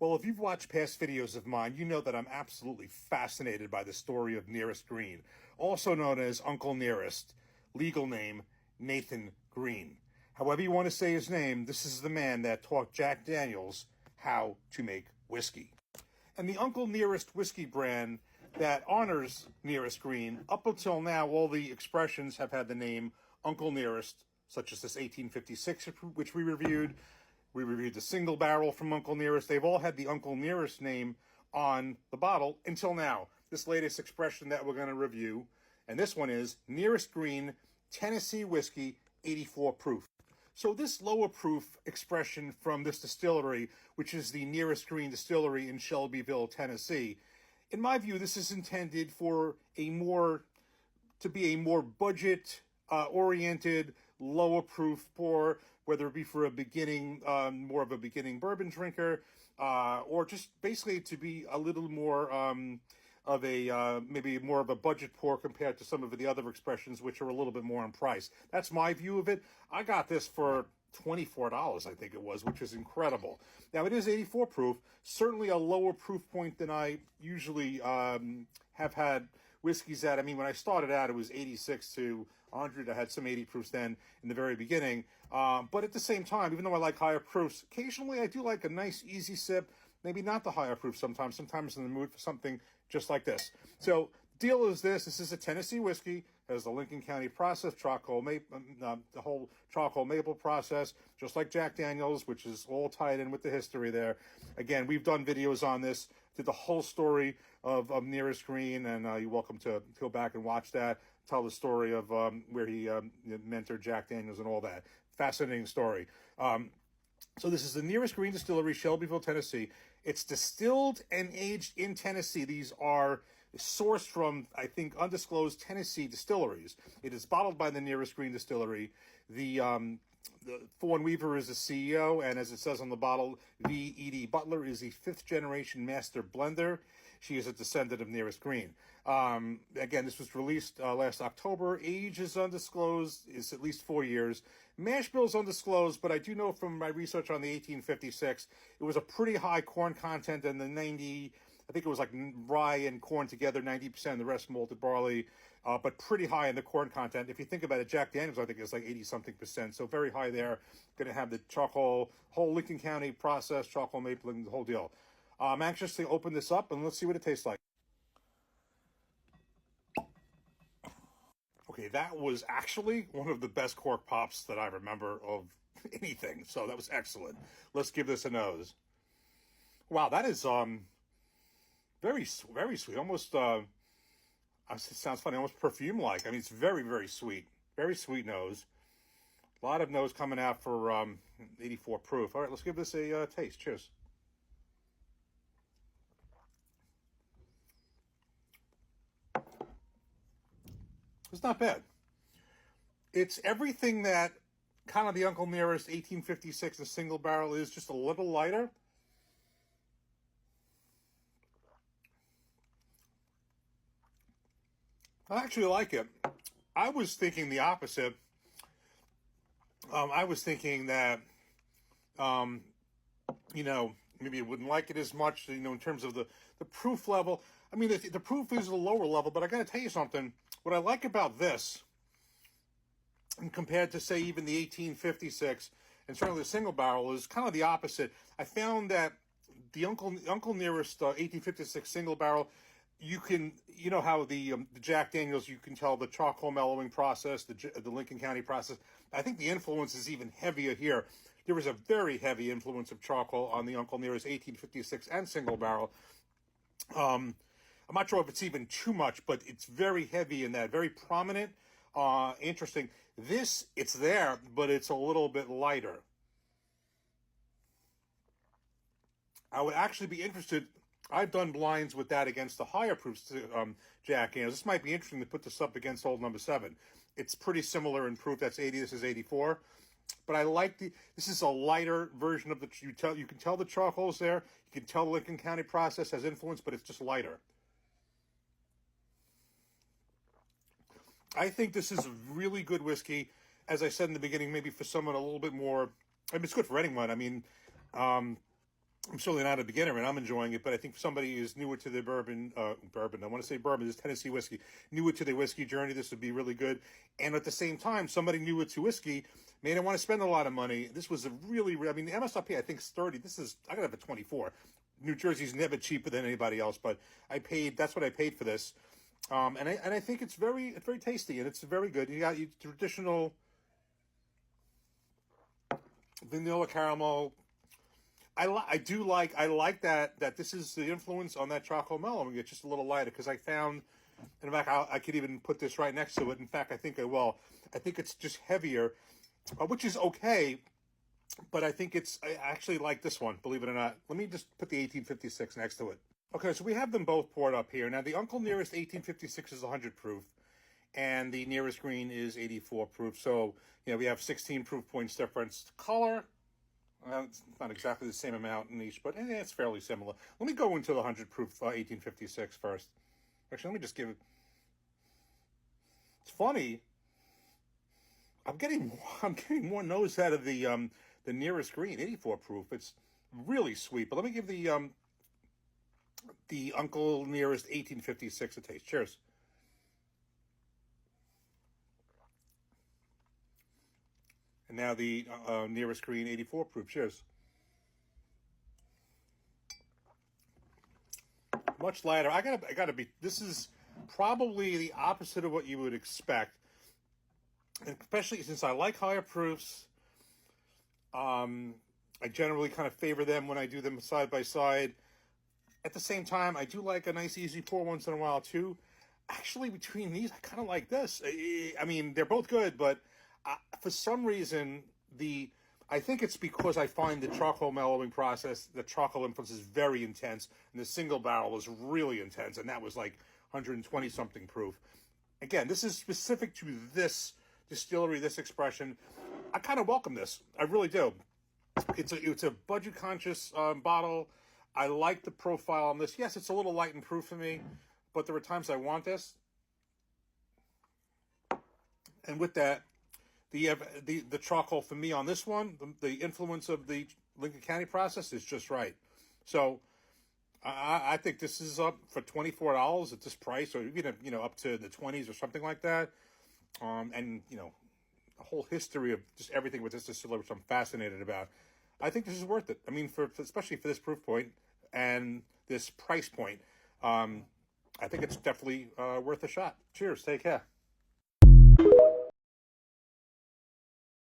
Well, if you've watched past videos of mine, you know that I'm absolutely fascinated by the story of Nearest Green, also known as Uncle Nearest, legal name Nathan Green. However you want to say his name, this is the man that taught Jack Daniels how to make whiskey. And the Uncle Nearest whiskey brand that honors Nearest Green, up until now, all the expressions have had the name Uncle Nearest, such as this 1856, which we reviewed. We reviewed the single barrel from Uncle Nearest. They've all had the Uncle Nearest name on the bottle until now. This latest expression that we're going to review, and this one is Nearest Green Tennessee Whiskey 84 proof. So this lower proof expression from this distillery, which is the Nearest Green Distillery in Shelbyville, Tennessee, in my view, this is intended for to be a more budget oriented, lower proof pour, whether it be for a beginning, more of a beginning bourbon drinker, or just basically to be a little more of a maybe more of a budget pour compared to some of the other expressions, which are a little bit more in price. That's my view of it. I got this for $24, I think it was, which is incredible. Now, it is 84 proof, certainly a lower proof point than I usually have had whiskeys at. I mean, when I started out, it was 86 to 100. I had some 80 proofs then in the very beginning. But at the same time, even though I like higher proofs, occasionally I do like a nice, easy sip. Maybe not the higher proof sometimes. Sometimes in the mood for something just like this. So deal is this. This is a Tennessee whiskey. Has the Lincoln County process, the whole charcoal maple process, just like Jack Daniels, which is all tied in with the history there. Again, we've done videos on this, did the whole story of Nearest Green, and you're welcome to go back and watch that, tell the story of where he mentored Jack Daniels and all that. Fascinating story. So this is the Nearest Green Distillery, Shelbyville, Tennessee. It's distilled and aged in Tennessee. These are sourced from, I think, undisclosed Tennessee distilleries. It is bottled by the Nearest Green Distillery. The Fawn Weaver is the CEO, and as it says on the bottle, V. Edie Butler is the fifth-generation master blender. She is a descendant of Nearest Green. Again, this was released last October. Age is undisclosed. It's at least 4 years. Mash bill is undisclosed, but I do know from my research on the 1856, it was a pretty high corn content, and the 90... I think it was like rye and corn together, 90%, the rest malted barley, but pretty high in the corn content. If you think about it, Jack Daniels, I think, is like 80-something%, so very high there. Going to have the charcoal, whole Lincoln County process, charcoal mapling, the whole deal. I'm anxious to open this up, and let's see what it tastes like. Okay, that was actually one of the best cork pops that I remember of anything, so that was excellent. Let's give this a nose. Wow, that is... very, very sweet. Almost, it sounds funny, almost perfume-like. I mean, it's very, very sweet. Very sweet nose. A lot of nose coming out for 84 proof. All right, let's give this a taste. Cheers. It's not bad. It's everything that kind of the Uncle Nearest 1856 and single barrel is, just a little lighter. I actually like it. I was thinking the opposite. I was thinking that, maybe I wouldn't like it as much, in terms of the proof level. I mean, the proof is a lower level, but I got to tell you something. What I like about this, and compared to, say, even the 1856, and certainly the single barrel, is kind of the opposite. I found that the Uncle Nearest 1856 single barrel, you know how the Jack Daniels, you can tell the charcoal mellowing process, the Lincoln County process. I think the influence is even heavier here. There is a very heavy influence of charcoal on the Uncle Nearest 1856 and single barrel. I'm not sure if it's even too much, but it's very heavy in that, very prominent, interesting. This, it's there, but it's a little bit lighter. I would actually be interested... I've done blinds with that against the higher proofs, Jack Daniels. This might be interesting to put this up against Old Number 7. It's pretty similar in proof. That's 80. This is 84. But I like this is a lighter version of you can tell the charcoal's there. You can tell the Lincoln County process has influence, but it's just lighter. I think this is a really good whiskey. As I said in the beginning, maybe for someone a little bit more... I mean, it's good for anyone. I mean, I'm certainly not a beginner, and I'm enjoying it. But I think for somebody who's newer to the bourbon, I want to say bourbon, this Tennessee whiskey, newer to the whiskey journey, this would be really good. And at the same time, somebody newer to whiskey may not want to spend a lot of money. This was a really, I mean, the MSRP I think is 30. This is I got it for 24. New Jersey's never cheaper than anybody else, but I paid. That's what I paid for this, and I think it's very tasty and it's very good. You got your traditional vanilla caramel. I like that this is the influence on that charcoal mellowing. It's just a little lighter because I found, and in fact, I could even put this right next to it. In fact, I think it's just heavier, which is okay. But I actually like this one, believe it or not. Let me just put the 1856 next to it. Okay, so we have them both poured up here. Now, the Uncle Nearest 1856 is 100 proof, and the Nearest Green is 84 proof. So, we have 16 proof points difference. Color, it's not exactly the same amount in each, but it's fairly similar. Let me go into the 100 proof 1856 first. Actually, let me just give it. It's funny. I'm getting more nose out of the Nearest Green 84 proof. It's really sweet. But let me give the Uncle Nearest 1856 a taste. Cheers. And now the Nearest Green 84 proof. Cheers. Much lighter. I gotta be. This is probably the opposite of what you would expect, and especially since I like higher proofs. I generally kind of favor them when I do them side by side. At the same time, I do like a nice easy pour once in a while too. Actually, between these, I kind of like this. I mean, they're both good, but for some reason, I think it's because I find the charcoal mellowing process, the charcoal influence is very intense, and the single barrel is really intense, and that was like 120 something proof. Again, this is specific to this distillery, this expression. I kind of welcome this. I really do. It's a budget conscious bottle. I like the profile on this. Yes, it's a little light and proof for me, but there are times I want this. And with that, the charcoal for me on this one, the influence of the Lincoln County process is just right. So I think this is up for $24 at this price, or even up to the 20s or something like that. And the whole history of just everything with this distillery, which I'm fascinated about. I think this is worth it. I mean, especially for this proof point and this price point, I think it's definitely worth a shot. Cheers. Take care.